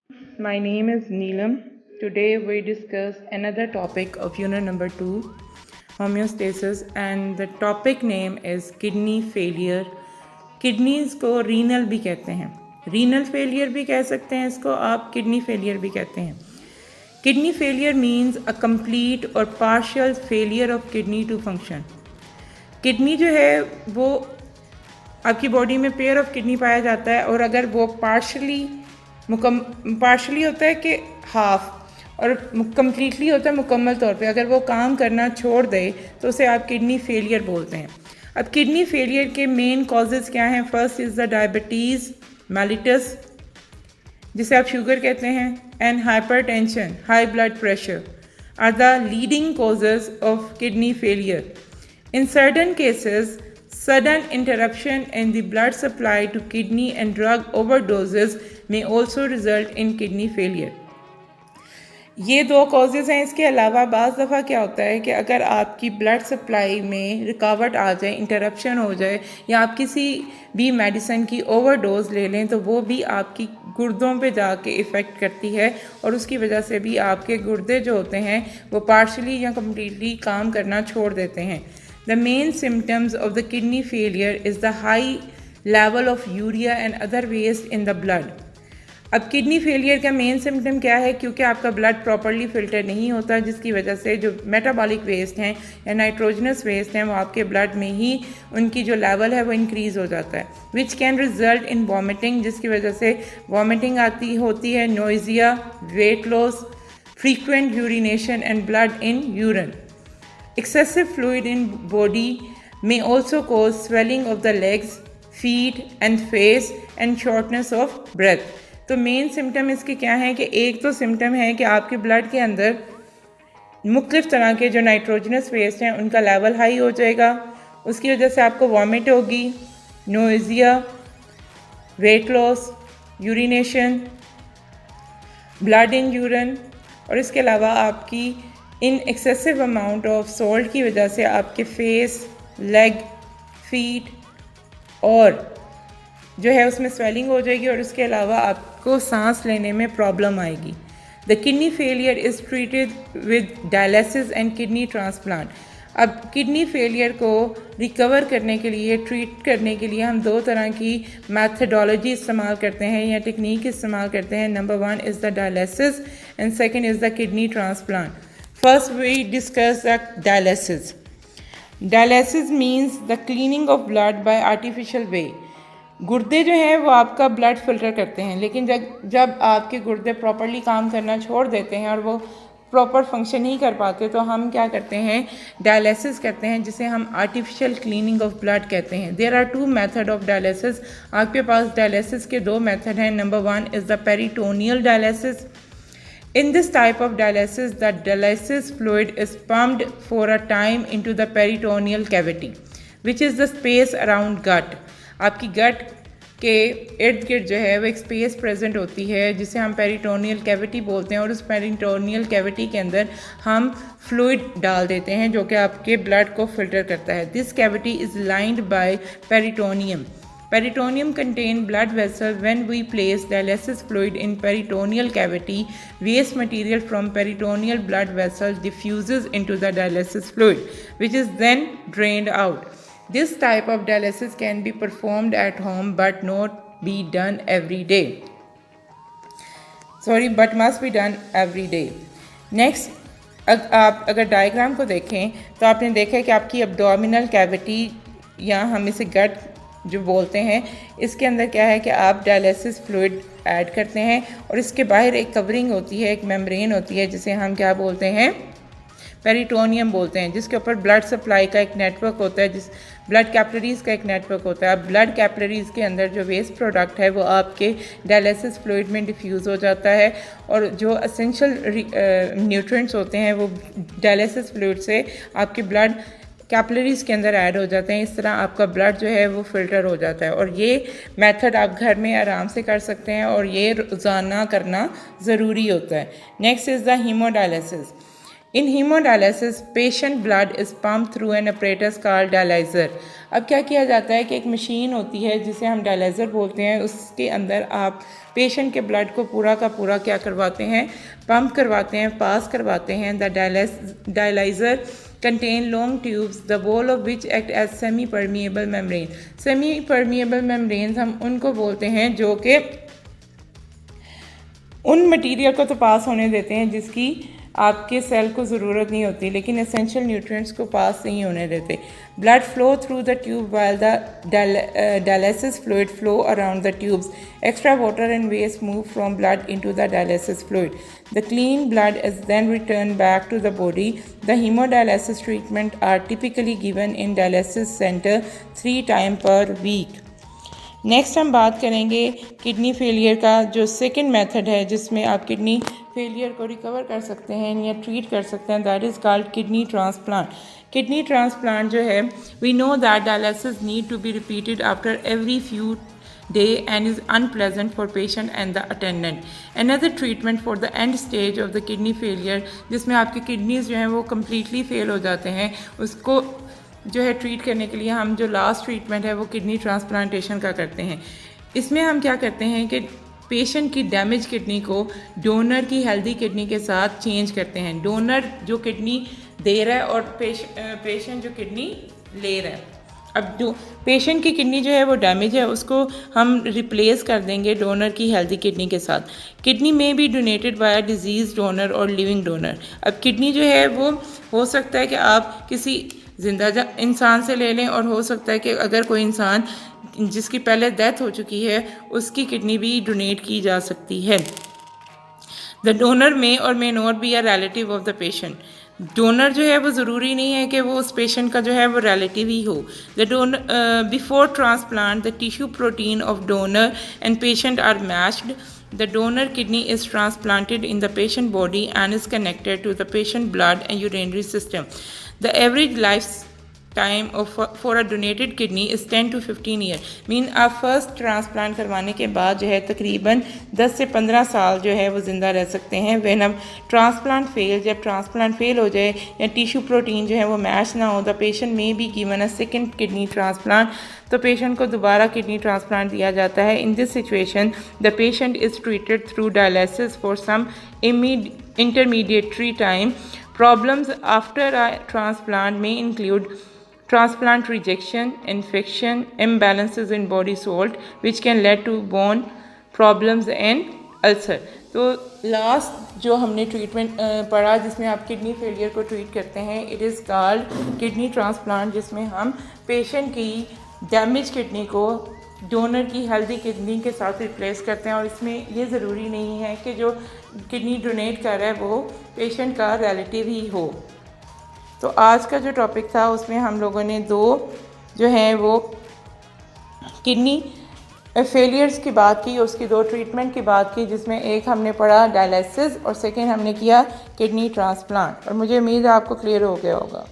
My name is Neelam. Today we discuss another topic of unit number 2, homeostasis, and the topic name is kidney failure. Kidneys को renal भी कहते हैं, renal failure भी कह सकते हैं इसको आप, किडनी फेलियर भी कहते हैं. Kidney failure means a complete और partial failure of kidney to function. Kidney जो है वो आपकी बॉडी में पेयर ऑफ किडनी पाया जाता है, और अगर वो पार्शली होता है कि हाफ, और कम्प्लीटली होता है मुकम्मल तौर पे, अगर वो काम करना छोड़ दे तो उसे आप किडनी फेलियर बोलते हैं. अब किडनी फेलियर के मेन कॉजेज़ क्या हैं? First is the diabetes mellitus, जिसे आप शुगर कहते हैं, and hypertension, high blood pressure are the leading causes of kidney failure. In certain cases, sudden interruption in the blood supply to kidney and drug overdoses may also result in kidney failure. ये दो causes हैं. इसके अलावा बाज़ दफ़ा क्या होता है कि अगर आपकी ब्लड सप्लाई में रुकावट आ जाए, इंटरप्शन हो जाए, या आप किसी भी मेडिसिन की ओवरडोज ले लें, तो वो भी आपकी गुर्दों पे जाके इफ़ेक्ट करती है, और उसकी वजह से भी आपके गुर्दे जो होते हैं वो पार्शली या कम्प्लीटली काम करना छोड़ देते हैं. The main symptoms of the kidney failure is the high level of urea and other waste in the blood. अब किडनी फेलियर का मेन सिम्टम क्या है? क्योंकि आपका ब्लड प्रॉपरली फिल्टर नहीं होता, जिसकी वजह से जो मेटाबॉलिक वेस्ट हैं या नाइट्रोजनस वेस्ट हैं वो आपके ब्लड में ही उनकी जो लेवल है वो इंक्रीज़ हो जाता है, which can result in vomiting, जिसकी वजह से वॉमिटिंग होती है, nausea, weight loss, frequent urination and blood in urine. Excessive fluid in body may also cause swelling of the legs, feet and face and shortness of breath. तो main symptom इसके क्या हैं कि एक तो सिम्टम है कि आपके ब्लड के अंदर मुख्तलिफ़ तरह के जो नाइट्रोजनस वेस्ट हैं उनका लेवल हाई हो जाएगा, उसकी वजह से आपको वॉमिट होगी, nausea, weight loss, urination, blood in urine, और इसके अलावा आपकी in excessive amount of salt की वजह से आपके फेस, लेग, फीट और जो है उसमें स्वेलिंग हो जाएगी, और उसके अलावा आपको सांस लेने में प्रॉब्लम आएगी. The kidney failure is treated with dialysis and kidney transplant. अब किडनी फेलियर को रिकवर करने के लिए, ट्रीट करने के लिए हम दो तरह की मैथडोलॉजी इस्तेमाल करते हैं या टेक्निक इस्तेमाल करते हैं. Number 1 is the dialysis and second is the kidney transplant. First we discuss the dialysis. Dialysis means the cleaning of blood by artificial way. गुर्दे जो हैं वो आपका ब्लड फिल्टर करते हैं, लेकिन जब आपके गुर्दे प्रॉपरली काम करना छोड़ देते हैं और वो प्रॉपर फंक्शन नहीं कर पाते, तो हम क्या करते हैं? डायलिसिस करते हैं, जिसे हम आर्टिफिशियल क्लीनिंग ऑफ ब्लड कहते हैं. There are 2 method of dialysis. आपके पास डायलिसिस के 2 मेथड हैं. Number 1 is the peritoneal dialysis. In this type of dialysis, the dialysis fluid is pumped for a time into the peritoneal cavity, which is the space around gut. आपकी गट के इर्द गिर्द जो है वो एक स्पेस प्रेजेंट होती है जिसे हम पेरिटोनियल कैविटी बोलते हैं, और उस पेरिटोनियल कैविटी के अंदर हम फ्लूइड डाल देते हैं जो कि आपके ब्लड को फिल्टर करता है. This cavity is lined by peritoneum. Peritoneum contain blood vessels. When we place dialysis fluid in peritoneal cavity, waste material from peritoneal blood vessels diffuses into the dialysis fluid, which is then drained out. This type of dialysis can be performed at home but not be done every day. But must be done every day. Next, आप अगर diagram को देखें तो आपने देखा कि आपकी abdominal cavity या हम इसे गट जो बोलते हैं, इसके अंदर क्या है कि आप डायलिसिस फ्लूइड ऐड करते हैं, और इसके बाहर एक कवरिंग होती है, एक मेम्ब्रेन होती है, जिसे हम क्या बोलते हैं? पेरिटोनियम बोलते हैं, जिसके ऊपर ब्लड सप्लाई का एक नेटवर्क होता है, जिस ब्लड कैपिलरीज़ का एक नेटवर्क होता है. अब ब्लड कैपिलरीज़ के अंदर जो वेस्ट प्रोडक्ट है वो आपके डायलिसिस फ्लूइड में डिफ्यूज़ हो जाता है, और जो एसेंशियल न्यूट्रिएंट्स होते हैं वो डायलिसिस फ्लूइड से आपके ब्लड कैपिलरीज़ के अंदर ऐड हो जाते हैं. इस तरह आपका ब्लड जो है वो फ़िल्टर हो जाता है, और ये मेथड आप घर में आराम से कर सकते हैं, और ये रोज़ाना करना ज़रूरी होता है. Next is the haemodialysis. In haemodialysis patient blood is pump through an apparatus called dialyser. अब क्या किया जाता है कि एक मशीन होती है जिसे हम डायलाइज़र बोलते हैं, उसके अंदर आप पेशेंट के ब्लड को पूरा का पूरा क्या करवाते हैं, पंप करवाते हैं, पास करवाते हैं। The dialyser contain long tubes the wall of which act as semi permeable membrane। semi permeable membranes हम उनको बोलते हैं जो कि उन मटेरियल को तो पास होने देते हैं जिसकी आपके सेल को ज़रूरत नहीं होती, लेकिन एसेंशियल न्यूट्रिएंट्स को पास नहीं होने देते। Blood flow through the tube while the dialysis fluid flow around the tubes. Extra water and waste move from blood into the dialysis fluid. The clean blood is then return back to the body. The haemodialysis treatment are typically given in dialysis centre 3 times per week। Next हम बात करेंगे kidney failure का, जो second method है जिसमें आप kidney failure को recover कर सकते हैं या ट्रीट कर सकते हैं, that is called kidney transplant. Kidney transplant जो है, we know that dialysis need to be repeated after every few day and is unpleasant for patient and the attendant। Another treatment for the end stage of the kidney failure, जिसमें आपकी kidneys जो हैं वो completely fail हो जाते हैं, उसको जो है ट्रीट करने के लिए हम जो लास्ट ट्रीटमेंट है वो किडनी ट्रांसप्लांटेशन का करते हैं। इसमें हम क्या करते हैं कि पेशेंट की डैमेज किडनी को डोनर की हेल्दी किडनी के साथ चेंज करते हैं। डोनर जो किडनी दे रहा है और पेशेंट जो किडनी ले रहा है। अब जो पेशेंट की किडनी जो है वो डैमेज है, उसको हम रिप्लेस कर देंगे डोनर की हेल्दी किडनी के साथ। किडनी में भी डोनेटेड बाय डिजीज़ डोनर और लिविंग डोनर। अब किडनी जो है वो हो सकता है कि आप किसी जिंदा इंसान से ले लें, और हो सकता है कि अगर कोई इंसान जिसकी पहले डेथ हो चुकी है उसकी किडनी भी डोनेट की जा सकती है। द डोनर मे और may not be a relative of the patient. Donor जो है वो ज़रूरी नहीं है कि वो उस पेशेंट का जो है वो रिलेटिव ही हो। The donor before transplant the tissue protein of donor and patient are matched. The donor kidney is transplanted in the patient body and is connected to the patient blood and urinary system। The average lifetime for a donated kidney is 10 to 15 years। Mean आप first transplant करवाने के बाद जो है तकरीबन 10 से 15 साल जो है वो ज़िंदा रह सकते हैं। वैन अब ट्रांसप्लांट फेल, जब ट्रांसप्लांट फेल हो जाए या टिश्यू प्रोटीन जो है वो मैच ना हो, the patient may be given a second kidney transplant. तो पेशेंट को दोबारा किडनी ट्रांसप्लांट दिया जाता है। In this situation the patient is treated through dialysis for some intermediary time। Problems after a transplant may include transplant rejection, infection, imbalances in body salt which can lead to bone problems and ulcer। तो last जो हमने treatment पढ़ा जिसमें आप kidney failure को treat करते हैं, it is called kidney transplant, जिसमें हम पेशेंट की डैमेज किडनी को डोनर की हेल्दी किडनी के साथ रिप्लेस करते हैं। और इसमें ये ज़रूरी नहीं है कि जो किडनी डोनेट कर रहा है वो पेशेंट का रिलेटिव ही हो। तो आज का जो टॉपिक था उसमें हम लोगों ने 2 जो हैं वो किडनी फेलियर्स की बात की, उसकी 2 ट्रीटमेंट की बात की, जिसमें एक हमने पढ़ा डायलिसिस और सेकेंड हमने किया किडनी ट्रांसप्लांट। और मुझे उम्मीद है आपको क्लियर हो गया होगा।